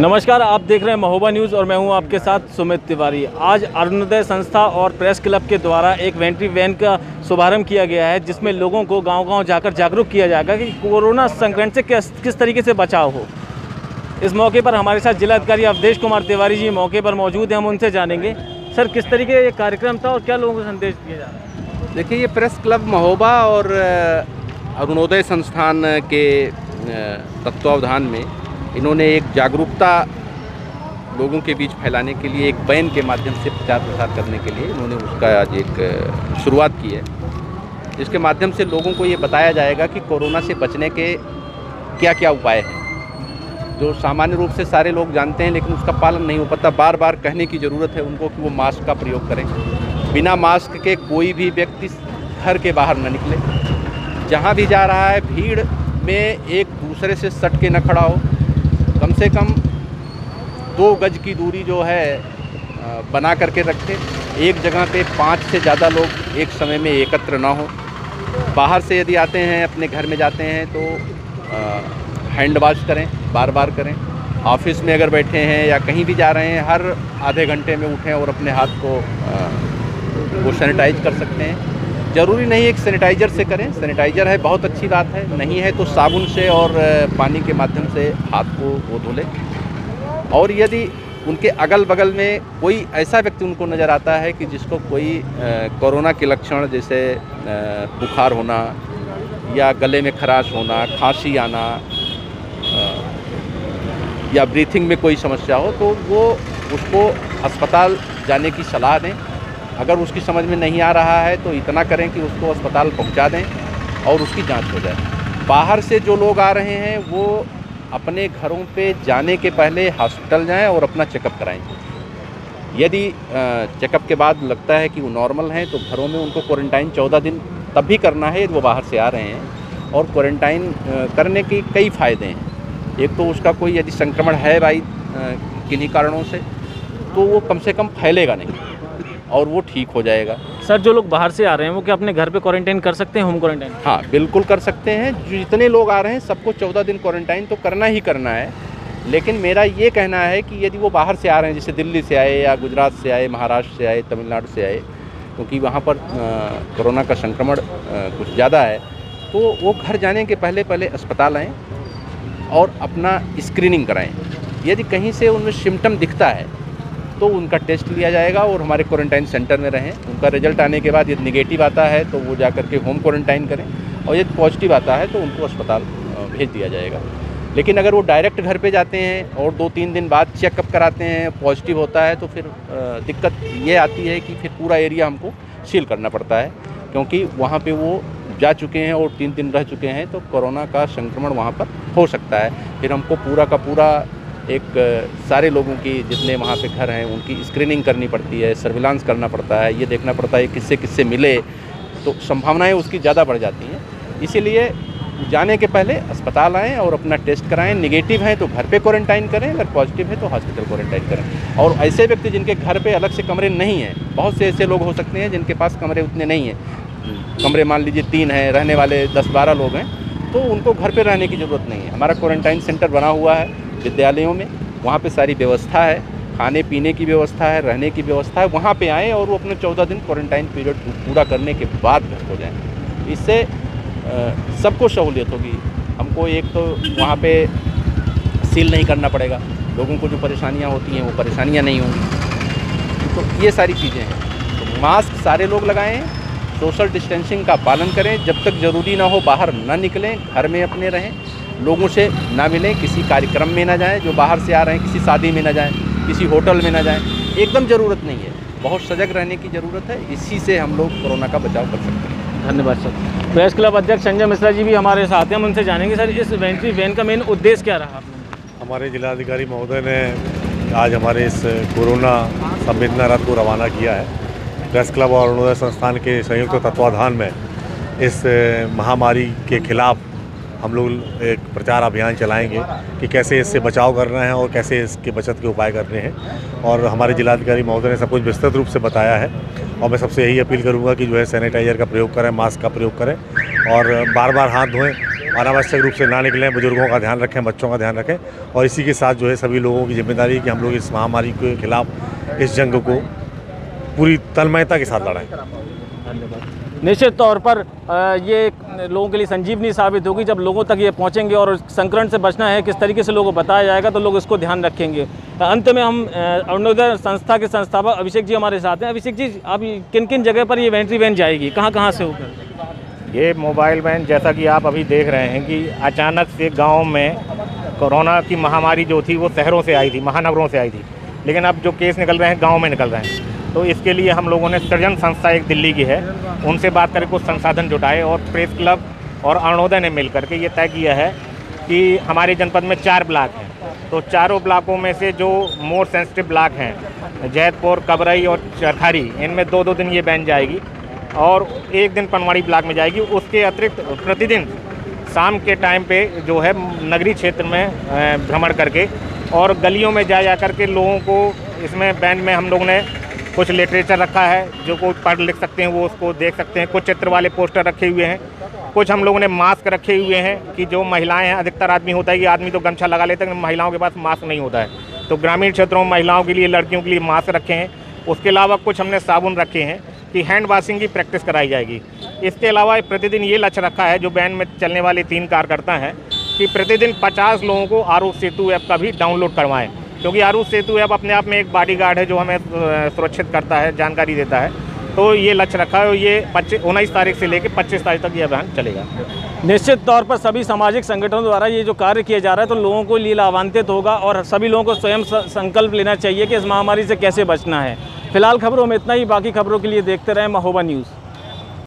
नमस्कार, आप देख रहे हैं महोबा न्यूज़ और मैं हूं आपके साथ सुमित तिवारी। आज अरुणोदय संस्था और प्रेस क्लब के द्वारा एक वेंट्री वैन का शुभारंभ किया गया है, जिसमें लोगों को गांव-गांव जाकर जागरूक किया जाएगा कि कोरोना संक्रमण से किस तरीके से बचाव हो। इस मौके पर हमारे साथ जिलाधिकारी अवधेश कुमार तिवारी जी मौके पर मौजूद हैं। हम उनसे जानेंगे सर किस तरीके का ये कार्यक्रम था और क्या लोगों को संदेश दिया जा रहा है। देखिए, ये प्रेस क्लब महोबा और अरुणोदय संस्थान के तत्वावधान में इन्होंने एक जागरूकता लोगों के बीच फैलाने के लिए एक बैन के माध्यम से प्रचार प्रसार करने के लिए इन्होंने उसका आज एक शुरुआत की है, जिसके माध्यम से लोगों को ये बताया जाएगा कि कोरोना से बचने के क्या क्या उपाय हैं, जो सामान्य रूप से सारे लोग जानते हैं लेकिन उसका पालन नहीं हो पाता। बार बार कहने की ज़रूरत है उनको कि वो मास्क का प्रयोग करें। बिना मास्क के कोई भी व्यक्ति घर के बाहर न निकले। जहाँ भी जा रहा है भीड़ में एक दूसरे से सट के न खड़ा हो। कम से कम 2 गज की दूरी जो है बना करके रखें। एक जगह पे 5 से ज़्यादा लोग एक समय में एकत्र ना हो। बाहर से यदि आते हैं, अपने घर में जाते हैं तो हैंड वॉश करें, बार बार करें। ऑफिस में अगर बैठे हैं या कहीं भी जा रहे हैं, हर आधे घंटे में उठें और अपने हाथ को वो सैनिटाइज कर सकते हैं। ज़रूरी नहीं है कि सैनिटाइज़र से करें, सैनिटाइज़र है बहुत अच्छी बात है, नहीं है तो साबुन से और पानी के माध्यम से हाथ को वो धो लें। और यदि उनके अगल बगल में कोई ऐसा व्यक्ति उनको नज़र आता है कि जिसको कोई कोरोना के लक्षण जैसे बुखार होना या गले में खराश होना, खांसी आना या ब्रीथिंग में कोई समस्या हो, तो वो उसको अस्पताल जाने की सलाह दें। अगर उसकी समझ में नहीं आ रहा है तो इतना करें कि उसको अस्पताल पहुंचा दें और उसकी जांच हो जाए। बाहर से जो लोग आ रहे हैं वो अपने घरों पे जाने के पहले हॉस्पिटल जाएं और अपना चेकअप कराएं। यदि चेकअप के बाद लगता है कि वो नॉर्मल हैं तो घरों में उनको क्वारंटाइन 14 दिन तब भी करना है यदि वो बाहर से आ रहे हैं। और क्वारंटाइन करने के कई फ़ायदे हैं। एक तो उसका कोई यदि संक्रमण है भाई किन्हीं कारणों से, तो वो कम से कम फैलेगा नहीं और वो ठीक हो जाएगा। सर, जो लोग बाहर से आ रहे हैं वो क्या अपने घर पे क्वारंटाइन कर सकते हैं, होम क्वारंटाइन? हाँ, बिल्कुल कर सकते हैं। जितने लोग आ रहे हैं सबको 14 दिन क्वारंटाइन तो करना ही करना है। लेकिन मेरा ये कहना है कि यदि वो बाहर से आ रहे हैं, जैसे दिल्ली से आए या गुजरात से आए, महाराष्ट्र से आए, तमिलनाडु से आए, क्योंकि वहाँ पर कोरोना का संक्रमण कुछ ज़्यादा है, तो वो घर जाने के पहले अस्पताल आएँ और अपना स्क्रीनिंग कराएँ। यदि कहीं से उनमें सिम्टम दिखता है तो उनका टेस्ट लिया जाएगा और हमारे क्वारंटाइन सेंटर में रहें। उनका रिजल्ट आने के बाद यदि नेगेटिव आता है तो वो जा करके होम क्वारंटाइन करें और यदि पॉजिटिव आता है तो उनको अस्पताल भेज दिया जाएगा। लेकिन अगर वो डायरेक्ट घर पे जाते हैं और 2-3 दिन बाद चेकअप कराते हैं, पॉजिटिव होता है, तो फिर दिक्कत ये आती है कि फिर पूरा एरिया हमको सील करना पड़ता है, क्योंकि वहाँ पे वो जा चुके हैं और 3 दिन रह चुके हैं, तो कोरोना का संक्रमण वहाँ पर हो सकता है। फिर हमको पूरा का पूरा एक सारे लोगों की जितने वहाँ पे घर हैं उनकी स्क्रीनिंग करनी पड़ती है, सर्विलांस करना पड़ता है, ये देखना पड़ता है किससे किससे मिले, तो संभावनाएं उसकी ज़्यादा बढ़ जाती हैं। इसीलिए जाने के पहले अस्पताल आएँ और अपना टेस्ट कराएं। नेगेटिव है तो घर पे क्वारंटाइन करें, अगर पॉजिटिव है तो हॉस्पिटल क्वारंटाइन करें। और ऐसे व्यक्ति जिनके घर पे अलग से कमरे नहीं हैं, बहुत से ऐसे लोग हो सकते हैं जिनके पास कमरे उतने नहीं हैं, कमरे मान लीजिए 3 हैं, रहने वाले 10-12 लोग हैं, तो उनको घर पर रहने की ज़रूरत नहीं है। हमारा क्वारंटाइन सेंटर बना हुआ है विद्यालयों में, वहाँ पे सारी व्यवस्था है, खाने पीने की व्यवस्था है, रहने की व्यवस्था है। वहाँ पे आएँ और वो अपने 14 दिन क्वारंटाइन पीरियड पूरा करने के बाद घर को जाएँ। इससे सबको सहूलियत होगी। हमको एक तो वहाँ पे सील नहीं करना पड़ेगा, लोगों को जो परेशानियाँ होती हैं वो परेशानियाँ नहीं होंगी। तो ये सारी चीज़ें हैं। तो मास्क सारे लोग लगाएँ, सोशल डिस्टेंसिंग का पालन करें, जब तक ज़रूरी ना हो बाहर ना निकलें, घर में अपने रहें, लोगों से ना मिलें, किसी कार्यक्रम में ना जाएं, जो बाहर से आ रहे हैं किसी शादी में ना जाएं, किसी होटल में ना जाएं। एकदम ज़रूरत नहीं है, बहुत सजग रहने की ज़रूरत है। इसी से हम लोग कोरोना का बचाव कर सकते हैं। धन्यवाद सर। प्रेस क्लब अध्यक्ष संजय मिश्रा जी भी हमारे साथ हैं, हम उनसे जानेंगे सर इस वेंट्री वैन का मेन उद्देश्य क्या रहा? हमारे जिलाधिकारी महोदय ने आज हमारे इस कोरोना संवेदना रथ को रवाना किया है। प्रेस क्लब और अरुणोदय संस्थान के संयुक्त तत्वाधान में इस महामारी के खिलाफ हम लोग एक प्रचार अभियान चलाएंगे कि कैसे इससे बचाव करना है और कैसे इसके बचत के उपाय करने हैं। और हमारे जिलाधिकारी महोदय ने सब कुछ विस्तृत रूप से बताया है और मैं सबसे यही अपील करूंगा कि जो है सैनिटाइज़र का प्रयोग करें, मास्क का प्रयोग करें और बार बार हाथ धोएं अनावश्यक रूप से ना निकलें, बुजुर्गों का ध्यान रखें, बच्चों का ध्यान रखें। और इसी के साथ जो है सभी लोगों की जिम्मेदारी है कि हम लोग इस महामारी के खिलाफ इस जंग को पूरी तन्मयता के साथ लड़ाएं। निश्चित तौर पर ये लोगों के लिए संजीवनी साबित होगी जब लोगों तक ये पहुंचेंगे और संक्रमण से बचना है किस तरीके से लोगों को बताया जाएगा तो लोग इसको ध्यान रखेंगे। अंत में हम अरुणोदय संस्था के संस्थापक अभिषेक जी हमारे साथ हैं। अभिषेक जी, अब किन किन जगह पर ये वेंट्री वैन जाएगी, कहाँ कहाँ से होकर? ये मोबाइल वैन, जैसा कि आप अभी देख रहे हैं कि अचानक से गांव में कोरोना की महामारी जो थी वो शहरों से आई थी, महानगरों से आई थी, लेकिन अब जो केस निकल रहे हैं गांव में निकल रहे हैं। तो इसके लिए हम लोगों ने सृजन संस्था एक दिल्ली की है, उनसे बात करके कुछ संसाधन जुटाए और प्रेस क्लब और अरुणोदय ने मिल करके ये तय किया है कि हमारे जनपद में 4 ब्लॉक हैं, तो चारों ब्लॉकों में से जो मोर सेंसिटिव ब्लॉक हैं, जैतपुर, कबरई और चरखारी, इनमें 2-2 दिन ये वैन जाएगी और 1 दिन पनवाड़ी ब्लॉक में जाएगी। उसके अतिरिक्त प्रतिदिन शाम के टाइम पे जो है नगरीय क्षेत्र में भ्रमण करके और गलियों में जा करके लोगों को, इसमें वैन में हम लोगों ने कुछ लिटरेचर रखा है जो को पढ़ लिख सकते हैं वो उसको देख सकते हैं, कुछ चित्र वाले पोस्टर रखे हुए हैं, कुछ हम लोगों ने मास्क रखे हुए हैं कि जो महिलाएं हैं, अधिकतर आदमी होता है कि आदमी तो गमछा लगा लेते हैं, महिलाओं के पास मास्क नहीं होता है, तो ग्रामीण क्षेत्रों में महिलाओं के लिए, लड़कियों के लिए मास्क रखे हैं। उसके अलावा कुछ हमने साबुन रखे हैं कि हैंड वॉशिंग की प्रैक्टिस कराई जाएगी। इसके अलावा प्रतिदिन ये लक्ष्य रखा है जो वैन में चलने वाले 3 कार्यकर्ता हैं कि प्रतिदिन 50 लोगों को आरोग्य सेतु ऐप का भी डाउनलोड करवाएं, क्योंकि आरोग्य सेतु ऐप अपने आप में एक बॉडीगार्ड है जो हमें सुरक्षित करता है, जानकारी देता है। तो ये लक्ष्य रखा है और ये 19 तारीख से लेकर 25 तारीख तक ये अभियान चलेगा। निश्चित तौर पर सभी सामाजिक संगठनों द्वारा ये जो कार्य किया जा रहा है तो लोगों को लिए लाभान्वित होगा और सभी लोगों को स्वयं संकल्प लेना चाहिए कि इस महामारी से कैसे बचना है। फिलहाल खबरों में इतना ही, बाकी खबरों के लिए देखते रहें महोबा न्यूज़।